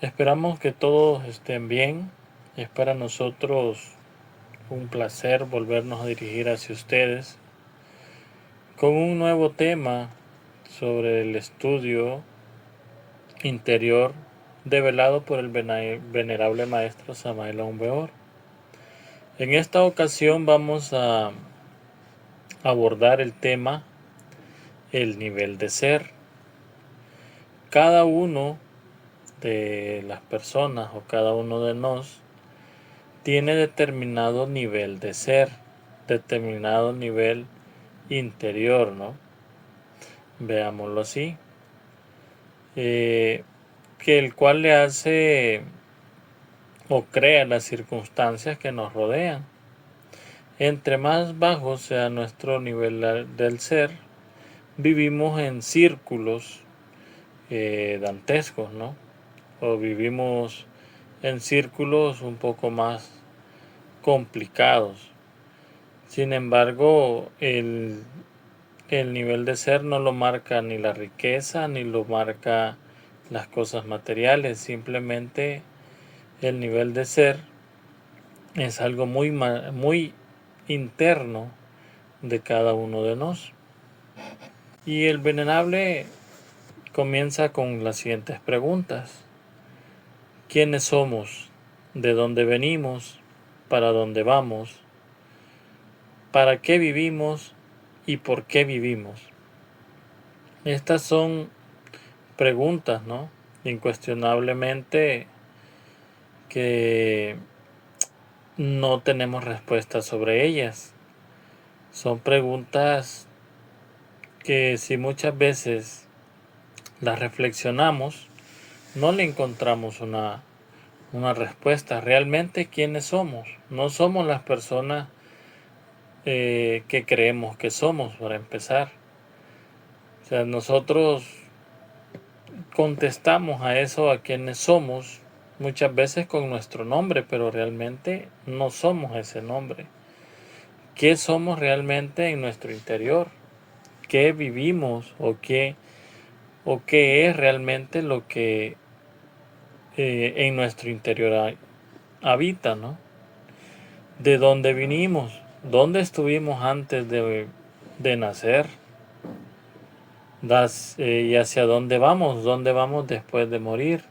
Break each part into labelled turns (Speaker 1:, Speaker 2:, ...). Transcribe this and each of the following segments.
Speaker 1: Esperamos que todos estén bien. Es para nosotros un placer volvernos a dirigir hacia ustedes con un nuevo tema sobre el estudio interior develado por el venerable maestro Samael Aun Weor. En esta ocasión vamos a abordar el tema el nivel de ser. Cada uno de las personas o cada uno de nosotros tiene determinado nivel de ser, determinado nivel interior, ¿no? Veámoslo así. Que el cual le hace o crea las circunstancias que nos rodean. Entre más bajo sea nuestro nivel del ser, vivimos en círculos dantescos, ¿no? O vivimos en círculos un poco más complicados. Sin embargo, el nivel de ser no lo marca ni la riqueza, ni lo marca las cosas materiales. Simplemente el nivel de ser es algo muy interno de cada uno de nosotros. Y el venerable comienza con las siguientes preguntas. ¿Quiénes somos? ¿De dónde venimos? ¿Para dónde vamos? ¿Para qué vivimos? ¿Y por qué vivimos? Estas son preguntas, ¿no? Incuestionablemente que no tenemos respuestas sobre ellas. Son preguntas que si muchas veces las reflexionamos, no le encontramos una respuesta. Realmente, ¿quiénes somos? No somos las personas que creemos que somos, para empezar. O sea, nosotros contestamos a eso, a quienes somos, muchas veces con nuestro nombre, pero realmente no somos ese nombre. ¿Qué somos realmente en nuestro interior? ¿Qué vivimos o qué es realmente lo que en nuestro interior habita, ¿no? ¿De dónde vinimos? ¿Dónde estuvimos antes de nacer? ¿Y hacia dónde vamos? ¿Dónde vamos después de morir?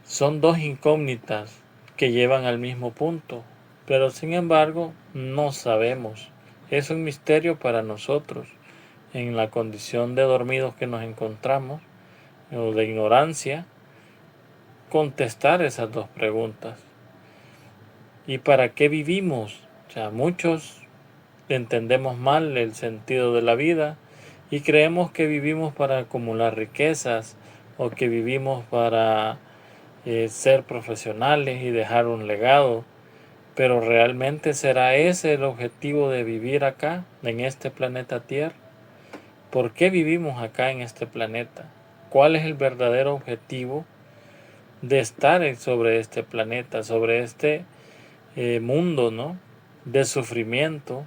Speaker 1: Son dos incógnitas que llevan al mismo punto, pero sin embargo no sabemos. Es un misterio para nosotros en la condición de dormidos que nos encontramos o de ignorancia contestar esas dos preguntas. ¿Y para qué vivimos? O sea, muchos entendemos mal el sentido de la vida y creemos que vivimos para acumular riquezas o que vivimos para ser profesionales y dejar un legado. Pero ¿realmente será ese el objetivo de vivir acá, en este planeta Tierra? ¿Por qué vivimos acá en este planeta? ¿Cuál es el verdadero objetivo de estar sobre este planeta, sobre este mundo, ¿no? De sufrimiento?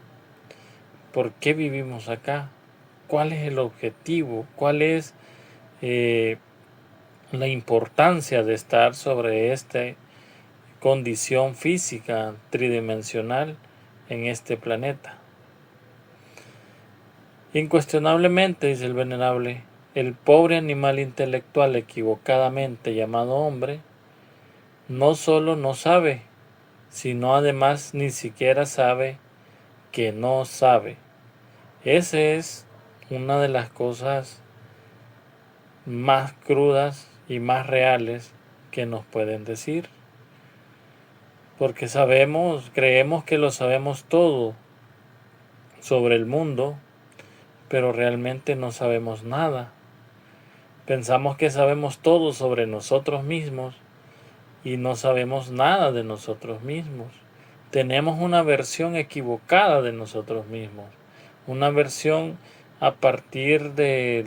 Speaker 1: ¿Por qué vivimos acá? ¿Cuál es el objetivo? ¿Cuál es la importancia de estar sobre esta condición física tridimensional en este planeta? Incuestionablemente, dice el venerable, el pobre animal intelectual equivocadamente llamado hombre no solo no sabe, sino además ni siquiera sabe que no sabe. Esa es una de las cosas más crudas y más reales que nos pueden decir. Porque creemos que lo sabemos todo sobre el mundo, pero realmente no sabemos nada. Pensamos que sabemos todo sobre nosotros mismos y no sabemos nada de nosotros mismos. Tenemos una versión equivocada de nosotros mismos, una versión a partir de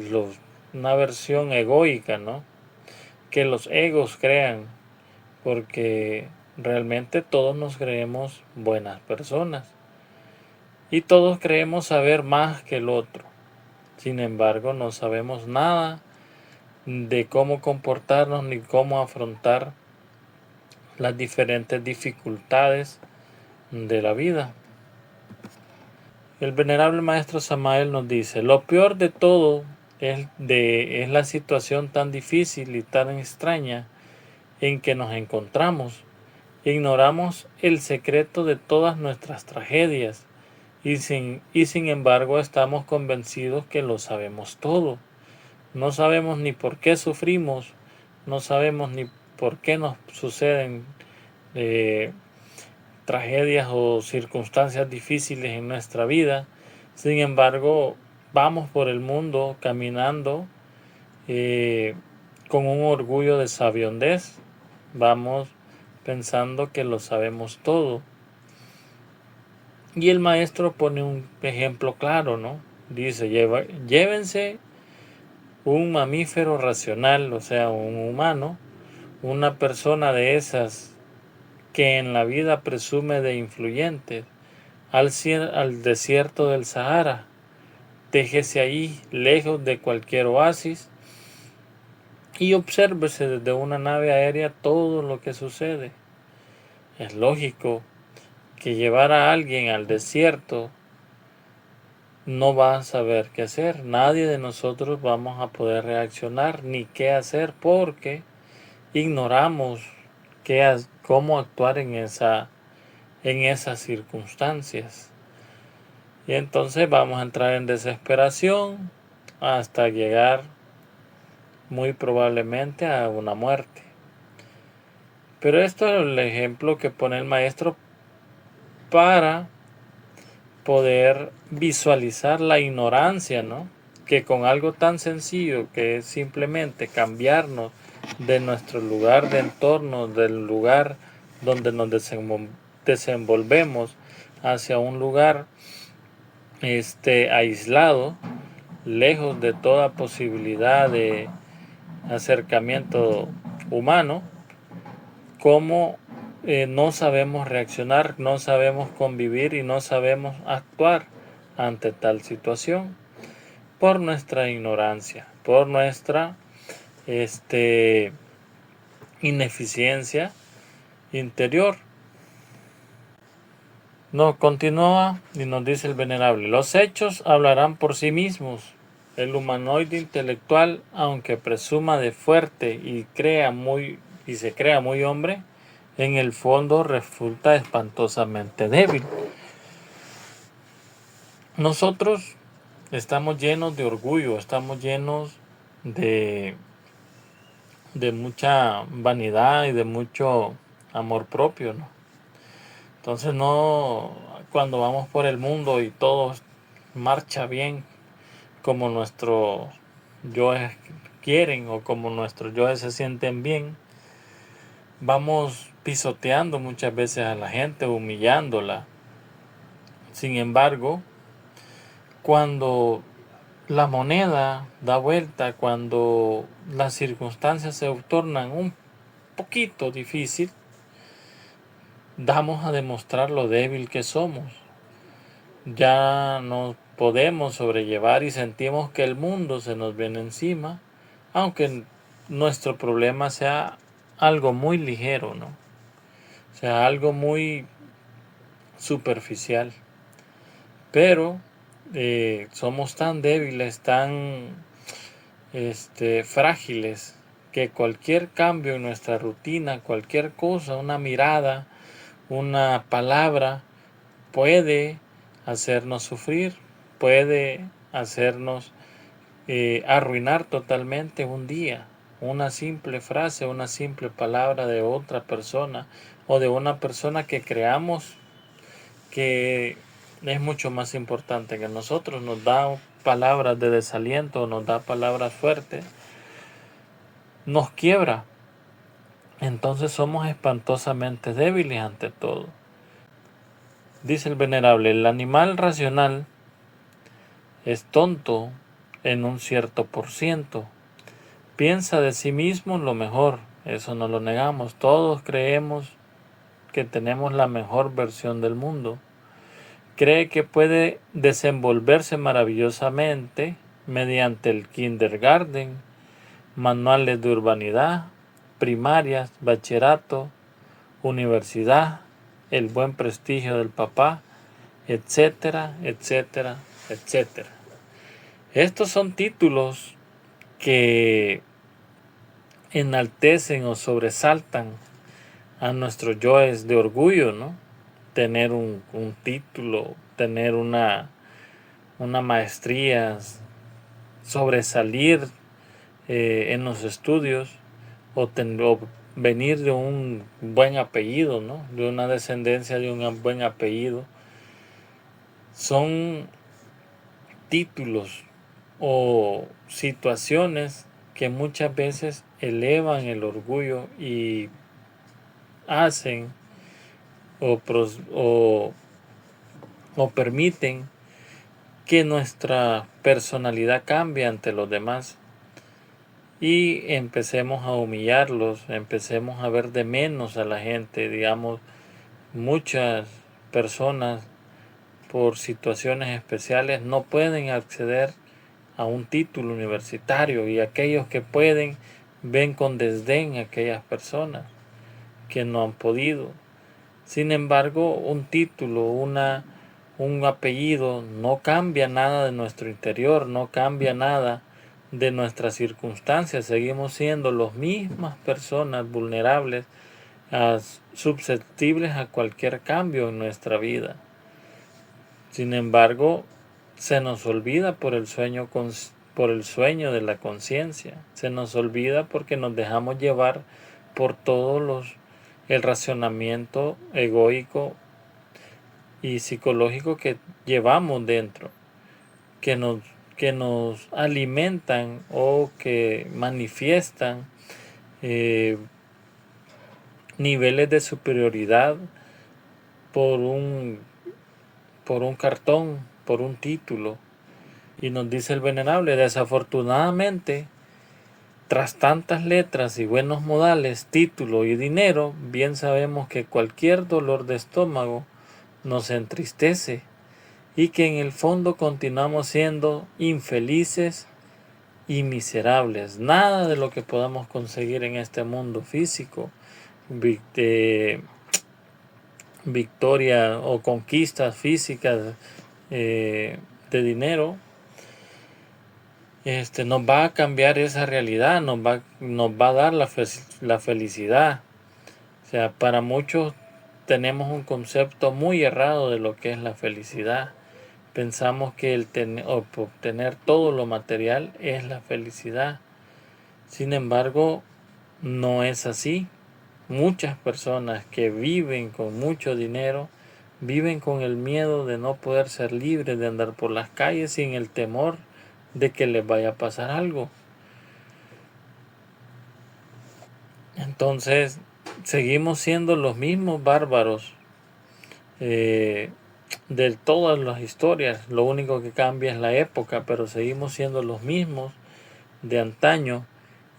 Speaker 1: una versión egoica, ¿no? Que los egos crean, porque realmente todos nos creemos buenas personas y todos creemos saber más que el otro. Sin embargo, no sabemos nada de cómo comportarnos ni cómo afrontar las diferentes dificultades de la vida. El venerable maestro Samael nos dice: lo peor de todo es la situación tan difícil y tan extraña en que nos encontramos. Ignoramos el secreto de todas nuestras tragedias y sin embargo estamos convencidos que lo sabemos todo. No sabemos ni por qué sufrimos, no sabemos ni por qué nos suceden tragedias o circunstancias difíciles en nuestra vida. Sin embargo, vamos por el mundo caminando con un orgullo de sabiondez. Vamos pensando que lo sabemos todo. Y el maestro pone un ejemplo claro, ¿no? Dice: llévense un mamífero racional, o sea, un humano, una persona de esas que en la vida presume de influyente, al desierto del Sahara. Déjese ahí, lejos de cualquier oasis, y obsérvese desde una nave aérea todo lo que sucede. Es lógico que llevar a alguien al desierto no va a saber qué hacer. Nadie de nosotros vamos a poder reaccionar ni qué hacer porque ignoramos cómo actuar en esas circunstancias. Y entonces vamos a entrar en desesperación hasta llegar muy probablemente a una muerte. Pero esto es el ejemplo que pone el maestro para poder visualizar la ignorancia, ¿no? Que con algo tan sencillo que es simplemente cambiarnos de nuestro lugar de entorno, del lugar donde nos desenvolvemos, hacia un lugar aislado, lejos de toda posibilidad de acercamiento humano, cómo no sabemos reaccionar, no sabemos convivir y no sabemos actuar ante tal situación por nuestra ignorancia, por nuestra ineficiencia interior. Nos continúa y nos dice el venerable: los hechos hablarán por sí mismos. El humanoide intelectual, aunque presuma de fuerte y se crea muy hombre, en el fondo resulta espantosamente débil. Nosotros estamos llenos de orgullo, estamos llenos de mucha vanidad y de mucho amor propio, ¿no? Entonces cuando vamos por el mundo y todo marcha bien como nuestros yoes quieren o como nuestros yoes se sienten bien, vamos pisoteando muchas veces a la gente, humillándola. Sin embargo, cuando la moneda da vuelta, cuando las circunstancias se tornan un poquito difícil, damos a demostrar lo débil que somos. Ya no podemos sobrellevar y sentimos que el mundo se nos viene encima, aunque nuestro problema sea algo muy ligero, ¿no? O sea, algo muy superficial. Pero somos tan débiles, tan frágiles, que cualquier cambio en nuestra rutina, cualquier cosa, una mirada, una palabra, puede hacernos sufrir, puede hacernos arruinar totalmente un día. Una simple frase, una simple palabra de otra persona o de una persona que creamos que es mucho más importante que nosotros, nos da palabras de desaliento, nos da palabras fuertes, nos quiebra. Entonces somos espantosamente débiles ante todo. Dice el venerable: el animal racional es tonto en un cierto %. Piensa de sí mismo lo mejor, eso no lo negamos. Todos creemos que tenemos la mejor versión del mundo. Cree que puede desenvolverse maravillosamente mediante el kindergarten, manuales de urbanidad, primarias, bachillerato, universidad, el buen prestigio del papá, etcétera, etcétera, etcétera. Estos son títulos que enaltecen o sobresaltan a nuestros yoes de orgullo, ¿no? Tener un título, tener una maestría, sobresalir en los estudios o venir de un buen apellido, ¿no? De una descendencia de un buen apellido. Son títulos o situaciones que muchas veces elevan el orgullo y hacen o permiten que nuestra personalidad cambie ante los demás y empecemos a humillarlos, empecemos a ver de menos a la gente. Digamos, muchas personas por situaciones especiales no pueden acceder a un título universitario, y aquellos que pueden ven con desdén a aquellas personas que no han podido. Sin embargo, un título, un apellido no cambia nada de nuestro interior, no cambia nada de nuestras circunstancias. Seguimos siendo las mismas personas vulnerables, susceptibles a cualquier cambio en nuestra vida. Sin embargo, se nos olvida por el sueño de la conciencia. Se nos olvida porque nos dejamos llevar por el racionamiento egoico y psicológico que llevamos dentro, que nos alimentan o que manifiestan niveles de superioridad por un cartón, por un título. Y nos dice el venerable: desafortunadamente, tras tantas letras y buenos modales, título y dinero, bien sabemos que cualquier dolor de estómago nos entristece y que en el fondo continuamos siendo infelices y miserables. Nada de lo que podamos conseguir en este mundo físico, victoria o conquistas físicas de dinero, nos va a cambiar esa realidad, nos va a dar la felicidad. O sea, para muchos tenemos un concepto muy errado de lo que es la felicidad. Pensamos que obtener todo lo material es la felicidad. Sin embargo, no es así. Muchas personas que viven con mucho dinero viven con el miedo de no poder ser libres, de andar por las calles sin el temor de que les vaya a pasar algo. Entonces, seguimos siendo los mismos bárbaros de todas las historias. Lo único que cambia es la época, pero seguimos siendo los mismos de antaño,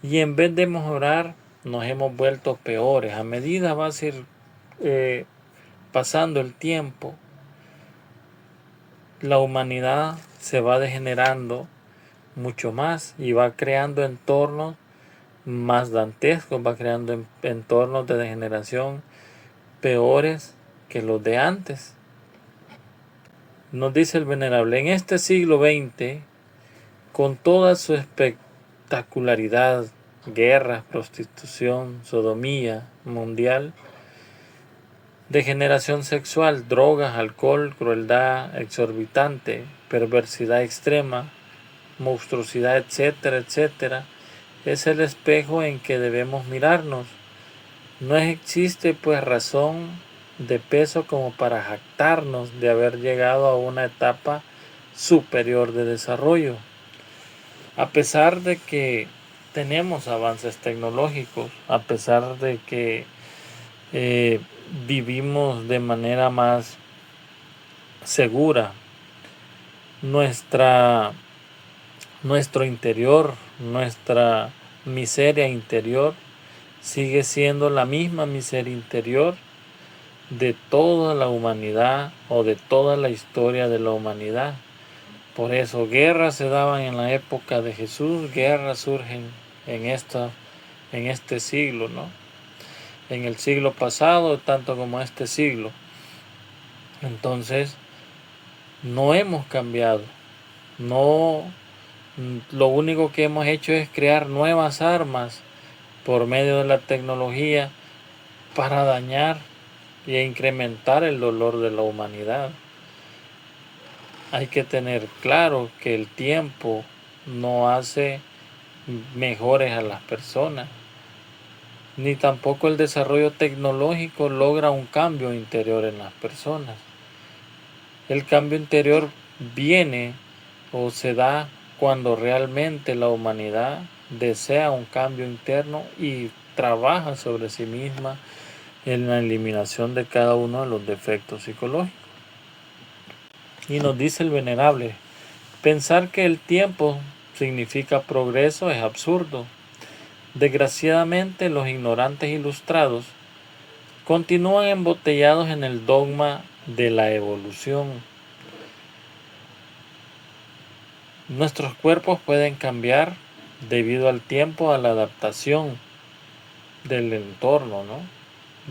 Speaker 1: y en vez de mejorar nos hemos vuelto peores. A medida va a ir pasando el tiempo, la humanidad se va degenerando mucho más y va creando entornos más dantescos, va creando entornos de degeneración peores que los de antes. Nos dice el venerable: en este siglo XX, con toda su espectacularidad, guerras, prostitución, sodomía mundial, degeneración sexual, drogas, alcohol, crueldad exorbitante, perversidad extrema, monstruosidad, etcétera, etcétera, es el espejo en que debemos mirarnos. No existe pues razón de peso como para jactarnos de haber llegado a una etapa superior de desarrollo. A pesar de que tenemos avances tecnológicos, a pesar de que vivimos de manera más segura, nuestro interior, nuestra miseria interior sigue siendo la misma miseria interior de toda la humanidad o de toda la historia de la humanidad. Por eso guerras se daban en la época de Jesús, guerras surgen en este siglo, ¿no? En el siglo pasado, tanto como este siglo. Entonces, no hemos cambiado. No, lo único que hemos hecho es crear nuevas armas por medio de la tecnología para dañar y incrementar el dolor de la humanidad. Hay que tener claro que el tiempo no hace mejores a las personas, ni tampoco el desarrollo tecnológico logra un cambio interior en las personas. El cambio interior viene o se da cuando realmente la humanidad desea un cambio interno y trabaja sobre sí misma en la eliminación de cada uno de los defectos psicológicos. Y nos dice el venerable, pensar que el tiempo significa progreso es absurdo. Desgraciadamente, los ignorantes ilustrados continúan embotellados en el dogma de la evolución. Nuestros cuerpos pueden cambiar debido al tiempo, a la adaptación del entorno, ¿no?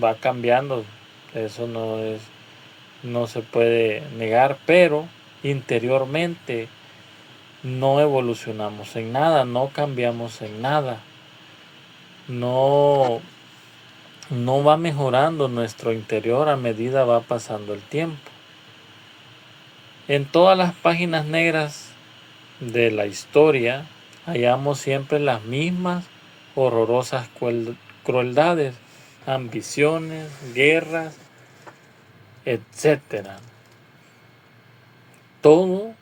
Speaker 1: Va cambiando, eso no se puede negar, pero interiormente no evolucionamos en nada, no cambiamos en nada, no va mejorando nuestro interior a medida va pasando el tiempo. En todas las páginas negras de la historia hallamos siempre las mismas horrorosas crueldades, ambiciones, guerras, etc. Todo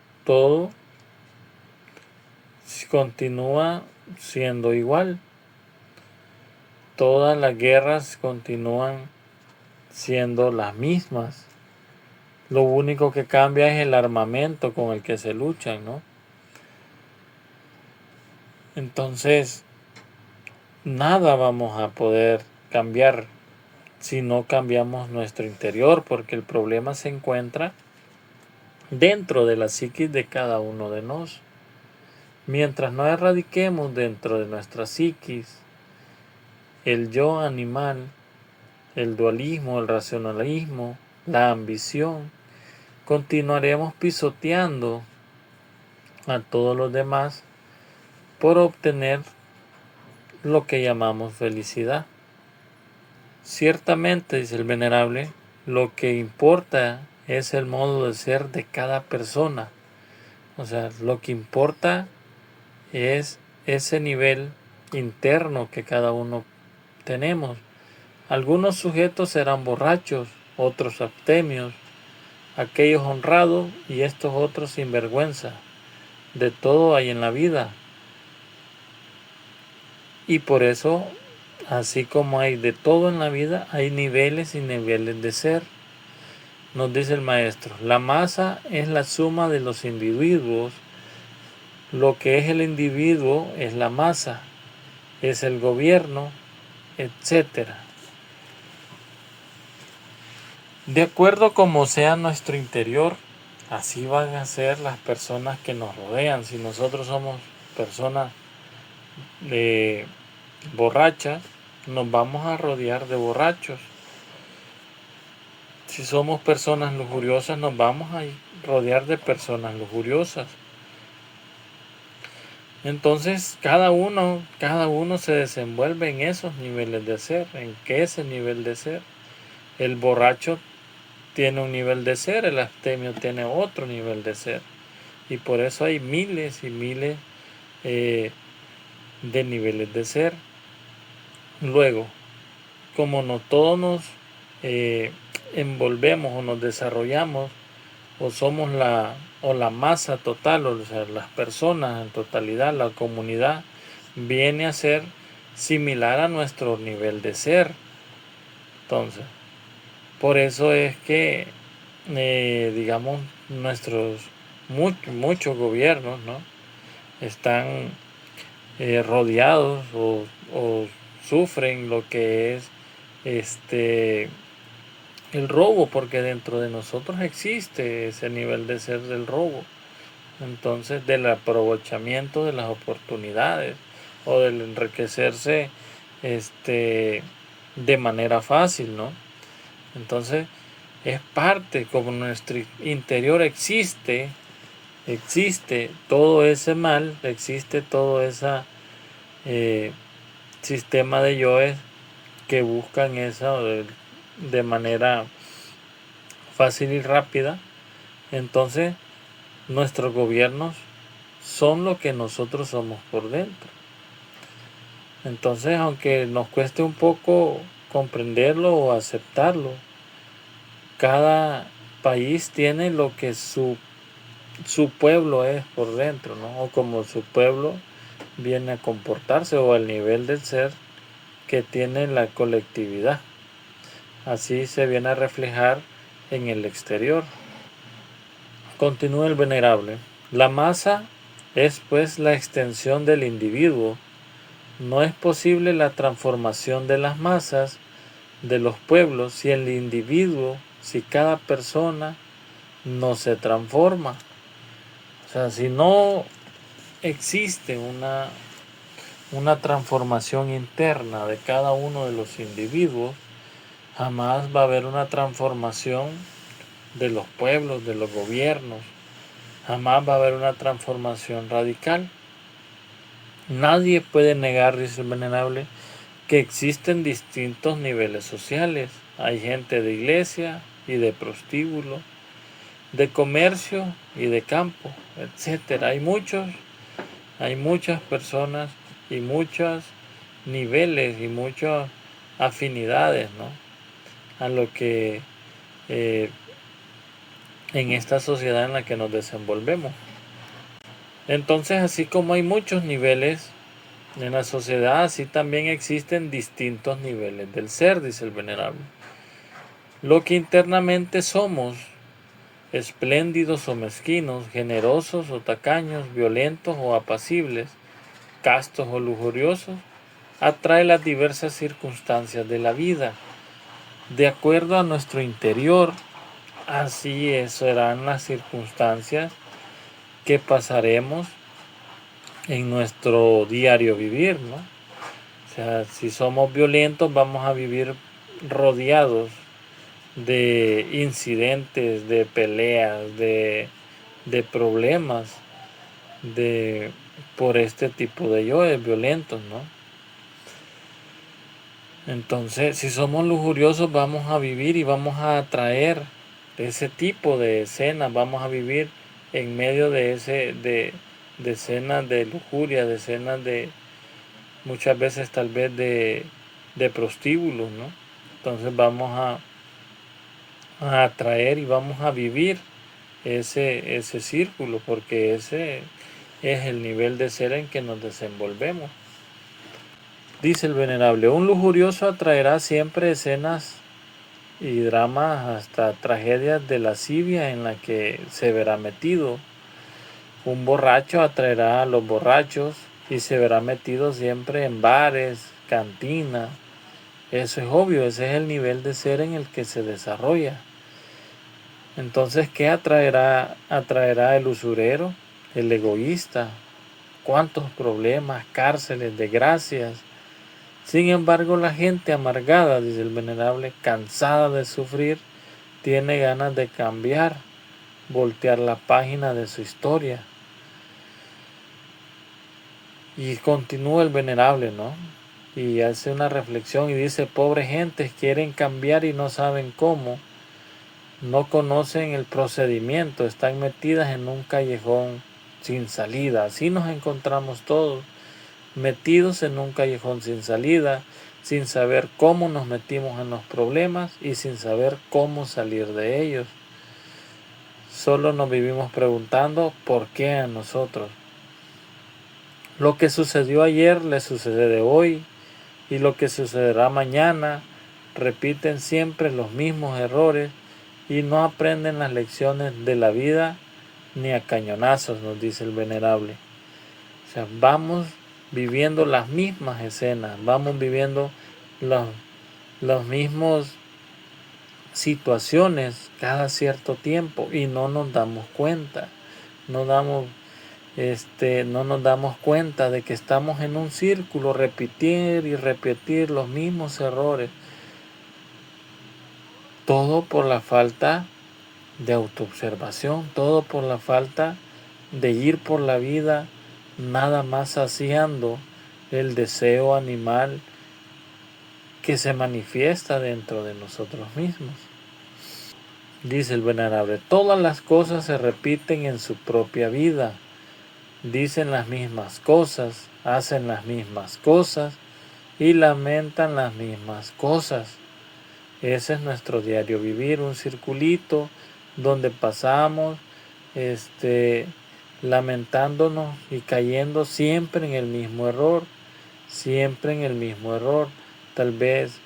Speaker 1: continúa siendo igual. Todas las guerras continúan siendo las mismas. Lo único que cambia es el armamento con el que se luchan, ¿no? Entonces, nada vamos a poder cambiar si no cambiamos nuestro interior, porque el problema se encuentra dentro de la psiquis de cada uno de nosotros. Mientras no erradiquemos dentro de nuestra psiquis el yo animal, el dualismo, el racionalismo, la ambición, continuaremos pisoteando a todos los demás por obtener lo que llamamos felicidad. Ciertamente, dice el venerable, lo que importa es el modo de ser de cada persona. O sea, lo que importa es ese nivel interno que cada uno tenemos. Algunos sujetos serán borrachos, otros abstemios, aquellos honrados y estos otros sinvergüenza. De todo hay en la vida. Y por eso, así como hay de todo en la vida, hay niveles y niveles de ser. Nos dice el maestro, la masa es la suma de los individuos. Lo que es el individuo es la masa, es el gobierno, etc. De acuerdo como sea nuestro interior, así van a ser las personas que nos rodean. Si nosotros somos personas borrachas, nos vamos a rodear de borrachos. Si somos personas lujuriosas, nos vamos a rodear de personas lujuriosas. Entonces, cada uno se desenvuelve en esos niveles de ser, en que ese nivel de ser. El borracho tiene un nivel de ser, el abstemio tiene otro nivel de ser. Y por eso hay miles y miles de niveles de ser. Luego, como no todos nos envolvemos o nos desarrollamos o somos la masa total, o sea, las personas en totalidad, la comunidad, viene a ser similar a nuestro nivel de ser. Entonces, por eso es que, digamos, nuestros muchos gobiernos, ¿no?, están rodeados o sufren lo que es el robo, porque dentro de nosotros existe ese nivel de ser del robo. Entonces, del aprovechamiento de las oportunidades, o del enriquecerse de manera fácil, ¿no? Entonces es parte, como en nuestro interior existe todo ese mal, existe todo ese sistema de yoes que buscan eso de manera fácil y rápida. Entonces nuestros gobiernos son lo que nosotros somos por dentro. Entonces, aunque nos cueste un poco comprenderlo o aceptarlo, cada país tiene lo que su pueblo es por dentro, ¿no? O como su pueblo viene a comportarse, o al nivel del ser que tiene la colectividad. Así se viene a reflejar en el exterior. Continúa el venerable. La masa es pues la extensión del individuo. No es posible la transformación de las masas, de los pueblos, si el individuo, si cada persona no se transforma. O sea, si no existe una transformación interna de cada uno de los individuos, jamás va a haber una transformación de los pueblos, de los gobiernos. Jamás va a haber una transformación radical. Nadie puede negar, dice el venerable, que existen distintos niveles sociales. Hay gente de iglesia y de prostíbulo, de comercio y de campo, etcétera. Hay muchas personas y muchos niveles y muchas afinidades, ¿no? A lo que en esta sociedad en la que nos desenvolvemos. Entonces, así como hay muchos niveles en la sociedad, así también existen distintos niveles del ser, dice el venerable. Lo que internamente somos, espléndidos o mezquinos, generosos o tacaños, violentos o apacibles, castos o lujuriosos, atrae las diversas circunstancias de la vida. De acuerdo a nuestro interior, así serán las circunstancias que pasaremos en nuestro diario vivir, ¿no? O sea, si somos violentos, vamos a vivir rodeados de incidentes, de peleas, de problemas, por este tipo de yoes violentos, ¿no? Entonces, si somos lujuriosos, vamos a vivir y vamos a atraer ese tipo de escenas, vamos a vivir en medio de de escenas de lujuria, de escenas de muchas veces tal vez de prostíbulos, ¿no? Entonces vamos a atraer y vamos a vivir ese círculo, porque ese es el nivel de ser en que nos desenvolvemos. Dice el venerable, un lujurioso atraerá siempre escenas y dramas, hasta tragedias de lascivia en la que se verá metido. Un borracho atraerá a los borrachos y se verá metido siempre en bares, cantinas. Eso es obvio, ese es el nivel de ser en el que se desarrolla. Entonces, ¿qué atraerá el usurero, el egoísta? ¿Cuántos problemas, cárceles, desgracias? Sin embargo, la gente amargada, dice el venerable, cansada de sufrir, tiene ganas de cambiar, voltear la página de su historia. Y continúa el venerable, ¿no? Y hace una reflexión y dice, pobres gentes quieren cambiar y no saben cómo, no conocen el procedimiento, están metidas en un callejón sin salida. Así nos encontramos todos, metidos en un callejón sin salida, sin saber cómo nos metimos en los problemas y sin saber cómo salir de ellos. Solo nos vivimos preguntando por qué a nosotros. Lo que sucedió ayer le sucede hoy, y lo que sucederá mañana. Repiten siempre los mismos errores y no aprenden las lecciones de la vida ni a cañonazos, nos dice el venerable. O sea, vamos viviendo las mismas escenas, vamos viviendo los mismos situaciones cada cierto tiempo y no nos damos cuenta, no damos no nos damos cuenta de que estamos en un círculo, repetir y repetir los mismos errores. Todo por la falta de autoobservación, todo por la falta de ir por la vida nada más saciando el deseo animal que se manifiesta dentro de nosotros mismos. Dice el venerable, todas las cosas se repiten en su propia vida, dicen las mismas cosas, hacen las mismas cosas y lamentan las mismas cosas. Ese es nuestro diario vivir, un circulito donde pasamos lamentándonos y cayendo siempre en el mismo error, siempre en el mismo error. Tal vez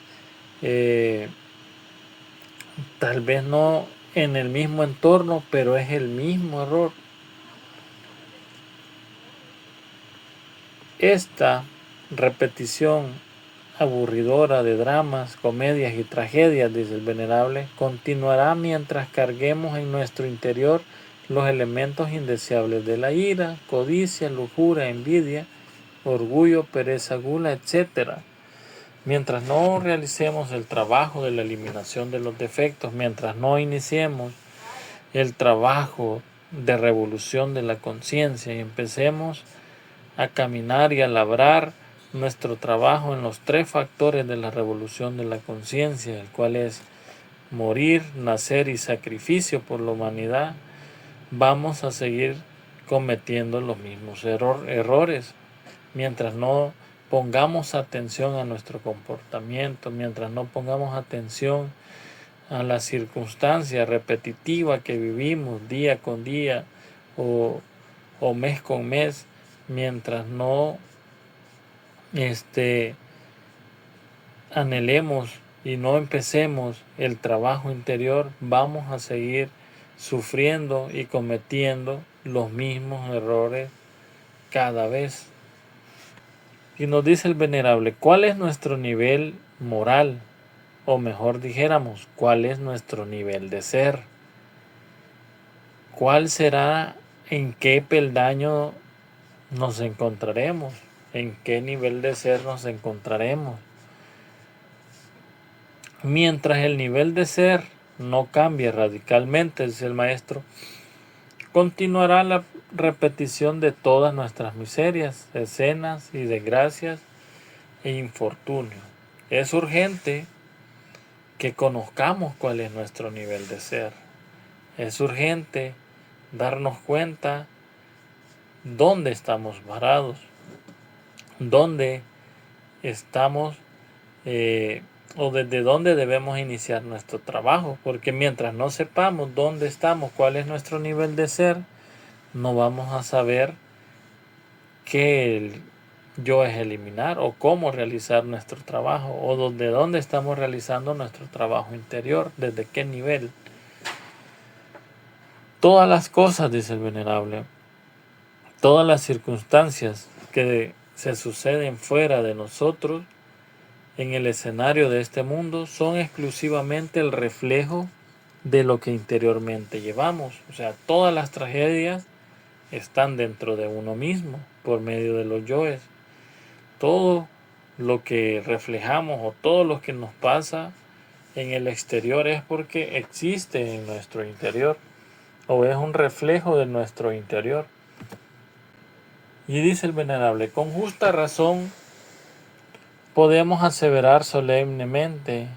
Speaker 1: no en el mismo entorno, pero es el mismo error. Esta repetición aburridora de dramas, comedias y tragedias, dice el venerable, continuará mientras carguemos en nuestro interior los elementos indeseables de la ira, codicia, lujuria, envidia, orgullo, pereza, gula, etc. Mientras no realicemos el trabajo de la eliminación de los defectos, mientras no iniciemos el trabajo de revolución de la conciencia y empecemos a caminar y a labrar nuestro trabajo en los 3 factores de la revolución de la conciencia, el cual es morir, nacer y sacrificio por la humanidad, vamos a seguir cometiendo los mismos errores. Mientras no pongamos atención a nuestro comportamiento, mientras no pongamos atención a la circunstancia repetitiva que vivimos día con día o mes con mes, mientras no anhelemos y no empecemos el trabajo interior, vamos a seguir sufriendo y cometiendo los mismos errores cada vez. Y nos dice el venerable, ¿cuál es nuestro nivel moral? O mejor dijéramos, ¿cuál es nuestro nivel de ser? ¿Cuál será, en qué peldaño nos encontraremos? ¿En qué nivel de ser nos encontraremos? Mientras el nivel de ser no cambie radicalmente, dice el maestro, continuará la repetición de todas nuestras miserias, escenas y desgracias e infortunios. Es urgente que conozcamos cuál es nuestro nivel de ser. Es urgente darnos cuenta dónde estamos parados, dónde estamos o desde dónde debemos iniciar nuestro trabajo, porque mientras no sepamos dónde estamos, cuál es nuestro nivel de ser, no vamos a saber qué el yo es eliminar o cómo realizar nuestro trabajo o desde dónde estamos realizando nuestro trabajo interior, desde qué nivel. Todas las cosas, dice el venerable, todas las circunstancias que se suceden fuera de nosotros en el escenario de este mundo son exclusivamente el reflejo de lo que interiormente llevamos. O sea, todas las tragedias están dentro de uno mismo por medio de los yoes. Todo lo que reflejamos o todo lo que nos pasa en el exterior es porque existe en nuestro interior o es un reflejo de nuestro interior. Y dice el venerable, con justa razón podemos aseverar solemnemente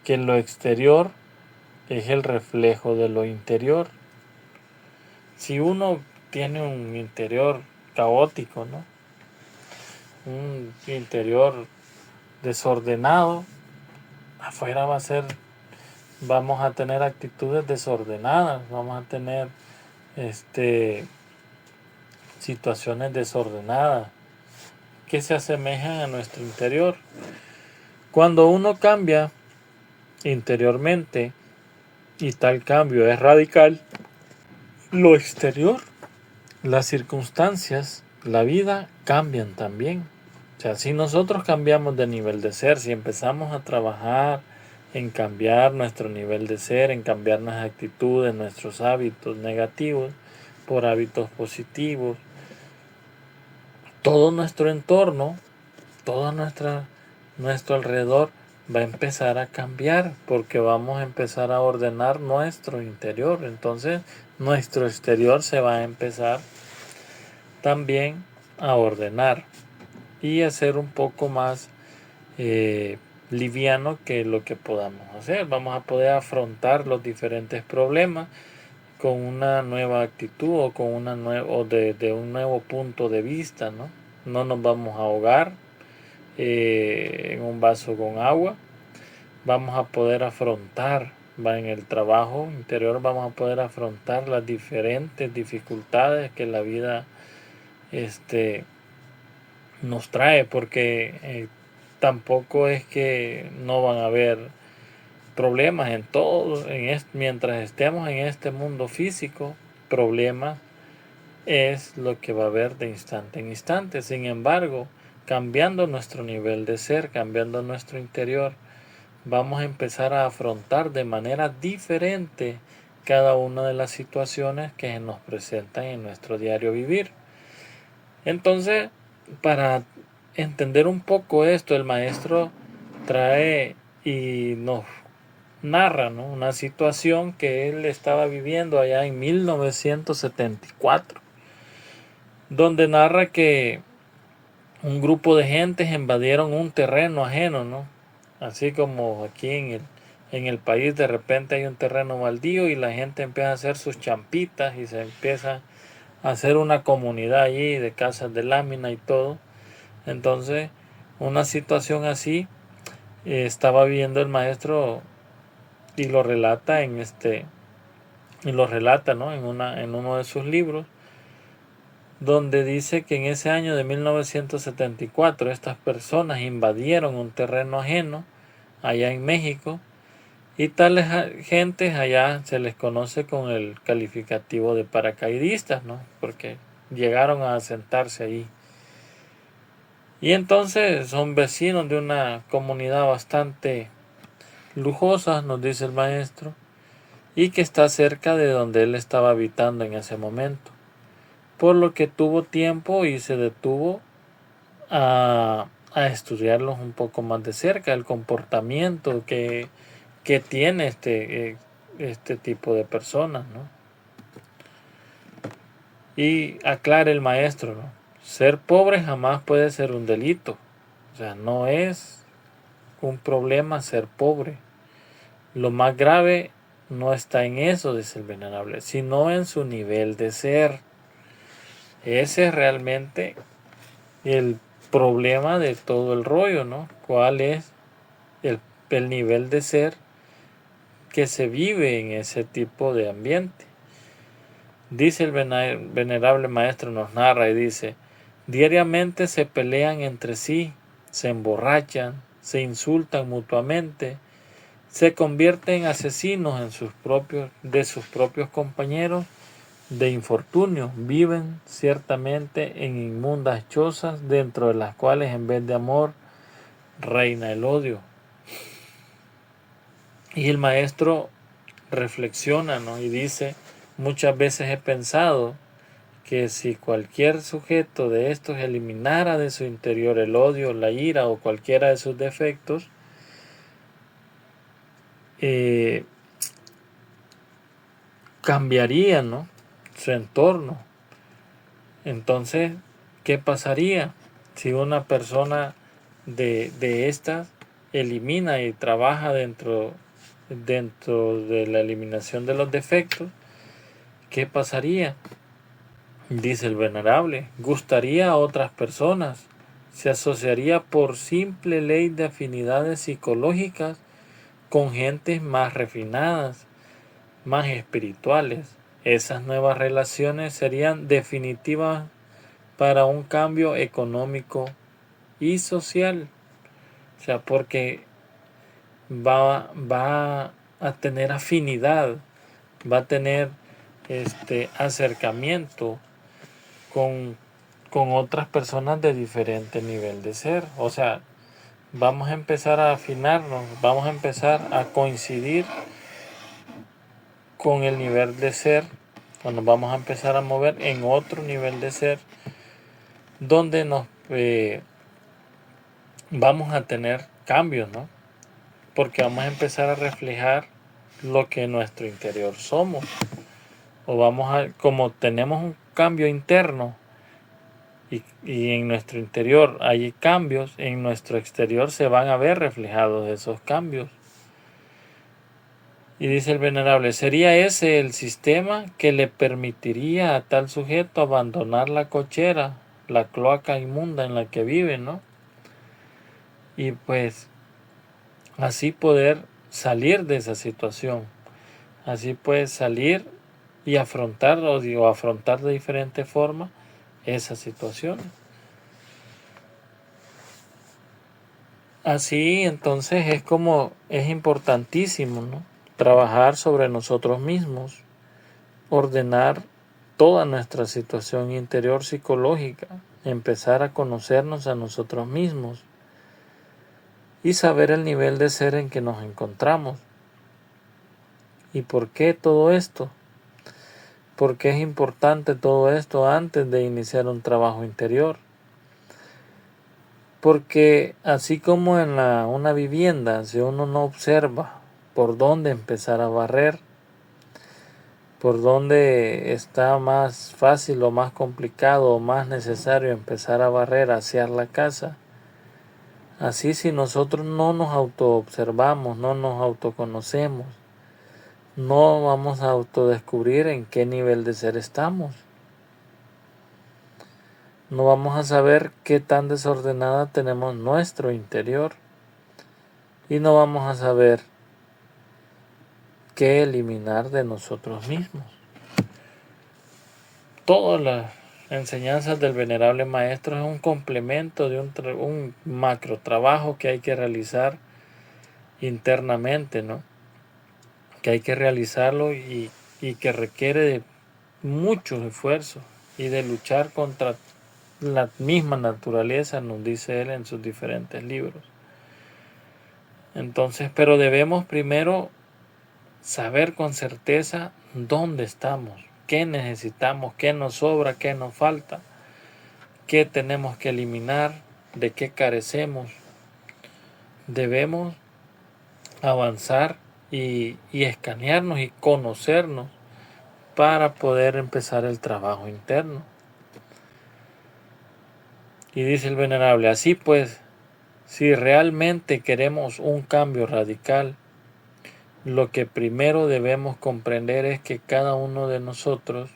Speaker 1: que lo exterior es el reflejo de lo interior. Si uno tiene un interior caótico, ¿no? Un interior desordenado, afuera vamos a tener actitudes desordenadas, vamos a tener situaciones desordenadas que se asemejan a nuestro interior. Cuando uno cambia interiormente y tal cambio es radical, lo exterior, las circunstancias, la vida cambian también. O sea, si nosotros cambiamos de nivel de ser, si empezamos a trabajar en cambiar nuestro nivel de ser, en cambiar nuestras actitudes, nuestros hábitos negativos por hábitos positivos, todo nuestro entorno, todo nuestro alrededor va a empezar a cambiar porque vamos a empezar a ordenar nuestro interior. Entonces nuestro exterior se va a empezar también a ordenar y a ser un poco más liviano que lo que podamos hacer. Vamos a poder afrontar los diferentes problemas con una nueva actitud o con una o de un nuevo punto de vista, ¿no? No nos vamos a ahogar en un vaso con agua. Vamos a poder afrontar, en el trabajo interior vamos a poder afrontar las diferentes dificultades que la vida nos trae, porque tampoco es que no van a haber problemas en todo, mientras estemos en este mundo físico, problemas es lo que va a haber de instante en instante. Sin embargo, cambiando nuestro nivel de ser, cambiando nuestro interior, vamos a empezar a afrontar de manera diferente cada una de las situaciones que nos presentan en nuestro diario vivir. Entonces, para entender un poco esto, el maestro trae y nos narra, ¿no?, una situación que él estaba viviendo allá en 1974, donde narra que un grupo de gentes invadieron un terreno ajeno, ¿no? Así como aquí en el país de repente hay un terreno baldío y la gente empieza a hacer sus champitas y se empieza a hacer una comunidad allí de casas de lámina y todo. Entonces, una situación así estaba viviendo el maestro y lo relata ¿no?, en uno de sus libros, donde dice que en ese año de 1974 estas personas invadieron un terreno ajeno allá en México y tales gentes allá se les conoce con el calificativo de paracaidistas, ¿no?, porque llegaron a asentarse ahí. Y entonces son vecinos de una comunidad bastante lujosa, nos dice el maestro, y que está cerca de donde él estaba habitando en ese momento, por lo que tuvo tiempo y se detuvo a estudiarlos un poco más de cerca, el comportamiento que tiene este tipo de personas, ¿no? Y aclara el maestro, ¿no?, ser pobre jamás puede ser un delito. O sea, no es un problema ser pobre. Lo más grave no está en eso, dice el venerable, sino en su nivel de ser. Ese es realmente el problema de todo el rollo, ¿no? ¿Cuál es el nivel de ser que se vive en ese tipo de ambiente? Dice el venerable maestro, nos narra y dice: diariamente se pelean entre sí, se emborrachan, se insultan mutuamente, se convierten en asesinos de sus propios compañeros de infortunio, viven ciertamente en inmundas chozas dentro de las cuales en vez de amor reina el odio. Y el maestro reflexiona, ¿no?, y dice: muchas veces he pensado que si cualquier sujeto de estos eliminara de su interior el odio, la ira o cualquiera de sus defectos, cambiaría, ¿no?, su entorno. Entonces, ¿qué pasaría si una persona de estas elimina y trabaja dentro de la eliminación de los defectos? ¿Qué pasaría? Dice el venerable: gustaría a otras personas, se asociaría por simple ley de afinidades psicológicas con gentes más refinadas, más espirituales. Esas nuevas relaciones serían definitivas para un cambio económico y social. O sea, porque va a tener afinidad, va a tener acercamiento con otras personas de diferente nivel de ser. O sea, vamos a empezar a afinarnos, vamos a empezar a coincidir con el nivel de ser, o nos vamos a empezar a mover en otro nivel de ser, donde nos vamos a tener cambios, ¿no? Porque vamos a empezar a reflejar lo que en nuestro interior somos. O como tenemos un cambio interno y en nuestro interior hay cambios, en nuestro exterior se van a ver reflejados esos cambios. Y dice el venerable, ¿sería ese el sistema que le permitiría a tal sujeto abandonar la cochera, la cloaca inmunda en la que vive, ¿no? Y pues así poder salir de esa situación, así puedes salir y afrontar, o digo, afrontar de diferente forma esa situación. Así entonces es importantísimo, ¿no? Trabajar sobre nosotros mismos, ordenar toda nuestra situación interior psicológica, empezar a conocernos a nosotros mismos y saber el nivel de ser en que nos encontramos. ¿Y por qué todo esto? ¿Por qué es importante todo esto antes de iniciar un trabajo interior? Porque así como en una vivienda, si uno no observa por dónde empezar a barrer, por dónde está más fácil o más complicado o más necesario empezar a barrer hacia la casa, así si nosotros no nos autoobservamos, no nos autoconocemos, no vamos a autodescubrir en qué nivel de ser estamos. No vamos a saber qué tan desordenada tenemos nuestro interior y no vamos a saber qué eliminar de nosotros mismos. Todas las enseñanzas del venerable maestro es un complemento de un macro trabajo que hay que realizar internamente, ¿no? Que hay que realizarlo y que requiere de mucho esfuerzo y de luchar contra la misma naturaleza, nos dice él en sus diferentes libros. Entonces, pero debemos primero saber con certeza dónde estamos, qué necesitamos, qué nos sobra, qué nos falta, qué tenemos que eliminar, de qué carecemos. Debemos avanzar y escanearnos y conocernos para poder empezar el trabajo interno. Y dice el venerable, así pues, si realmente queremos un cambio radical, lo que primero debemos comprender es que cada uno de nosotros,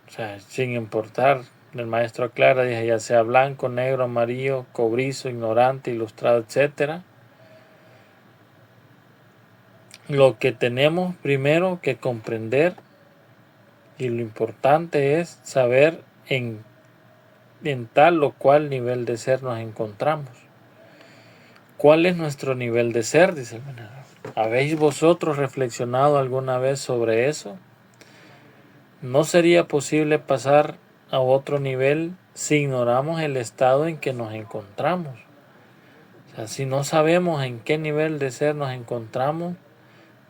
Speaker 1: o sea, sin importar, el maestro aclara, dice, ya sea blanco, negro, amarillo, cobrizo, ignorante, ilustrado, etc., lo que tenemos primero que comprender y lo importante es saber en tal o cual nivel de ser nos encontramos. ¿Cuál es nuestro nivel de ser? Dice el venerable. ¿Habéis vosotros reflexionado alguna vez sobre eso? ¿No sería posible pasar a otro nivel si ignoramos el estado en que nos encontramos? O sea, si no sabemos en qué nivel de ser nos encontramos,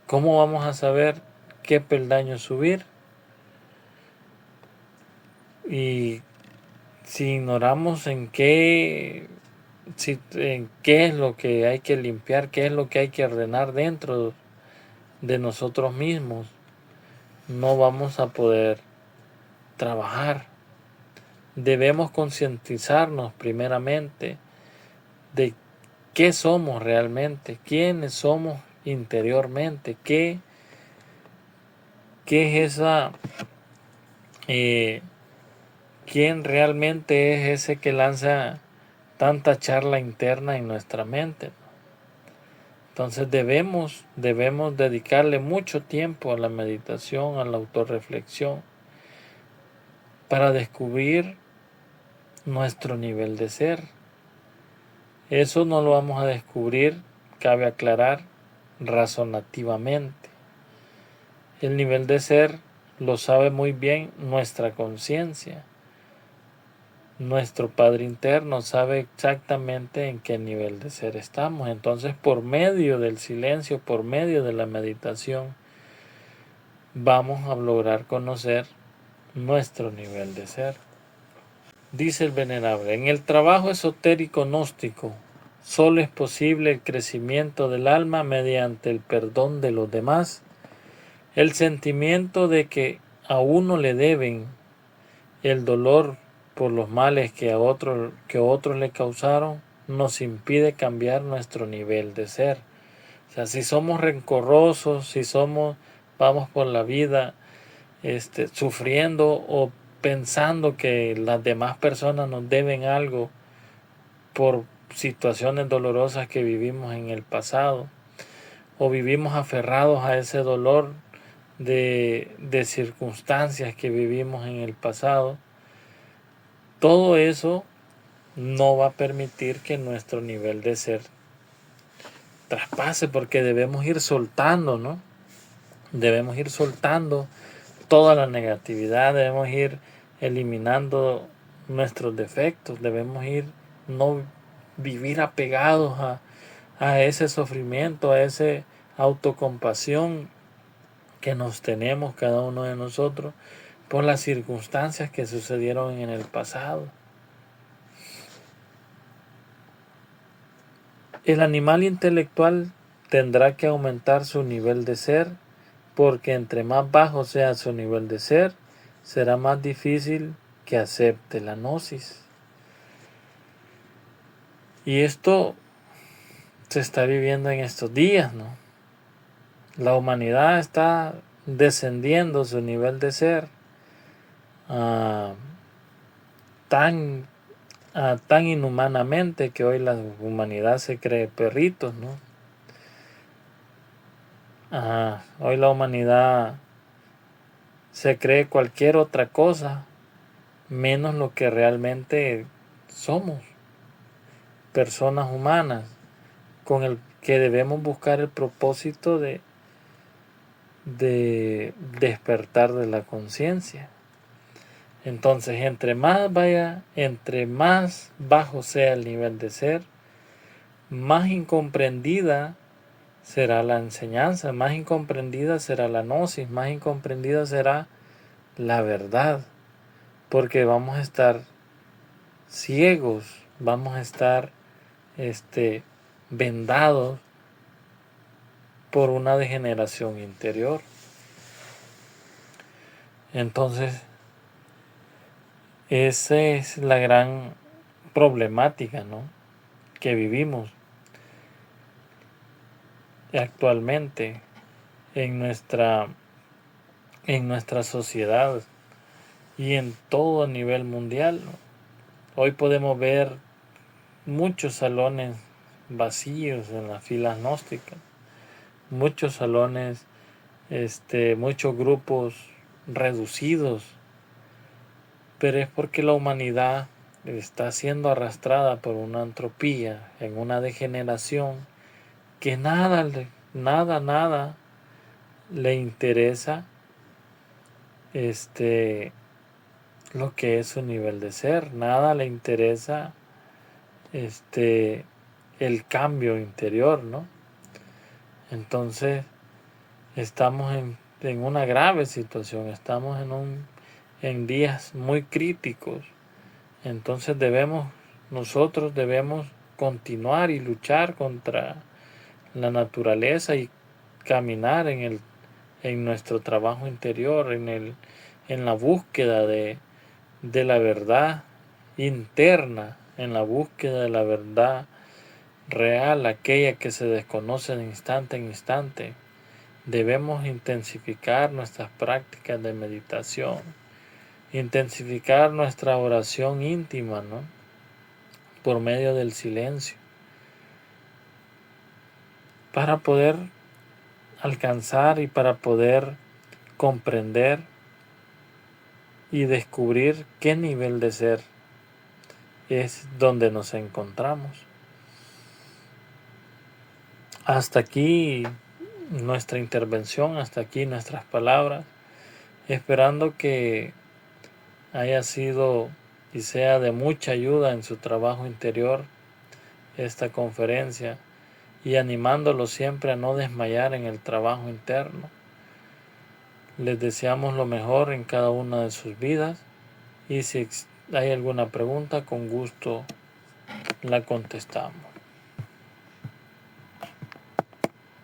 Speaker 1: ¿cómo vamos a saber qué peldaño subir? Y si ignoramos en qué es lo que hay que limpiar, qué es lo que hay que ordenar dentro de nosotros mismos, no vamos a poder trabajar. Debemos concientizarnos primeramente de qué somos realmente, quiénes somos interiormente, qué es esa, quién realmente es ese que lanza tanta charla interna en nuestra mente. Entonces debemos dedicarle mucho tiempo a la meditación, a la autorreflexión, para descubrir nuestro nivel de ser. Eso no lo vamos a descubrir, cabe aclarar, razonativamente. El nivel de ser lo sabe muy bien nuestra conciencia. Nuestro Padre interno sabe exactamente en qué nivel de ser estamos. Entonces, por medio del silencio, por medio de la meditación, vamos a lograr conocer nuestro nivel de ser. Dice el venerable, en el trabajo esotérico gnóstico, solo es posible el crecimiento del alma mediante el perdón de los demás, el sentimiento de que a uno le deben, el dolor por los males que otros le causaron, nos impide cambiar nuestro nivel de ser. O sea, si somos rencorosos, si vamos por la vida sufriendo o pensando que las demás personas nos deben algo por situaciones dolorosas que vivimos en el pasado, o vivimos aferrados a ese dolor de circunstancias que vivimos en el pasado, todo eso no va a permitir que nuestro nivel de ser traspase, porque debemos ir soltando, ¿no? Debemos ir soltando toda la negatividad, debemos ir eliminando nuestros defectos, debemos ir no vivir apegados a ese sufrimiento, a esa autocompasión que nos tenemos cada uno de nosotros por las circunstancias que sucedieron en el pasado. El animal intelectual tendrá que aumentar su nivel de ser, porque entre más bajo sea su nivel de ser, será más difícil que acepte la gnosis. Y esto se está viviendo en estos días, ¿no? La humanidad está descendiendo su nivel de ser tan inhumanamente que hoy la humanidad se cree perritos, ¿no? Hoy la humanidad se cree cualquier otra cosa menos lo que realmente somos, personas humanas, con el que debemos buscar el propósito de despertar de la conciencia. Entonces, entre más bajo sea el nivel de ser, más incomprendida será la enseñanza, más incomprendida será la gnosis, más incomprendida será la verdad, porque vamos a estar ciegos, vamos a estar vendados por una degeneración interior. Entonces, esa es la gran problemática, ¿no?, que vivimos actualmente en nuestra sociedad y en todo a nivel mundial, ¿no? Hoy podemos ver muchos salones vacíos en las filas gnósticas, muchos salones, muchos grupos reducidos, pero es porque la humanidad está siendo arrastrada por una entropía, en una degeneración que nada le interesa lo que es su nivel de ser, nada le interesa el cambio interior, ¿no? Entonces estamos en una grave situación, estamos en días muy críticos. Entonces nosotros debemos continuar y luchar contra la naturaleza y caminar en nuestro trabajo interior, en la búsqueda de la verdad interna, en la búsqueda de la verdad real, aquella que se desconoce de instante en instante. Debemos intensificar nuestras prácticas de meditación, intensificar nuestra oración íntima, ¿no?, por medio del silencio, para poder alcanzar y para poder comprender y descubrir qué nivel de ser es donde nos encontramos. Hasta aquí nuestra intervención, hasta aquí nuestras palabras, esperando que haya sido y sea de mucha ayuda en su trabajo interior esta conferencia, y animándolo siempre a no desmayar en el trabajo interno. Les deseamos lo mejor en cada una de sus vidas, y si ¿Hay alguna pregunta? Con gusto la contestamos.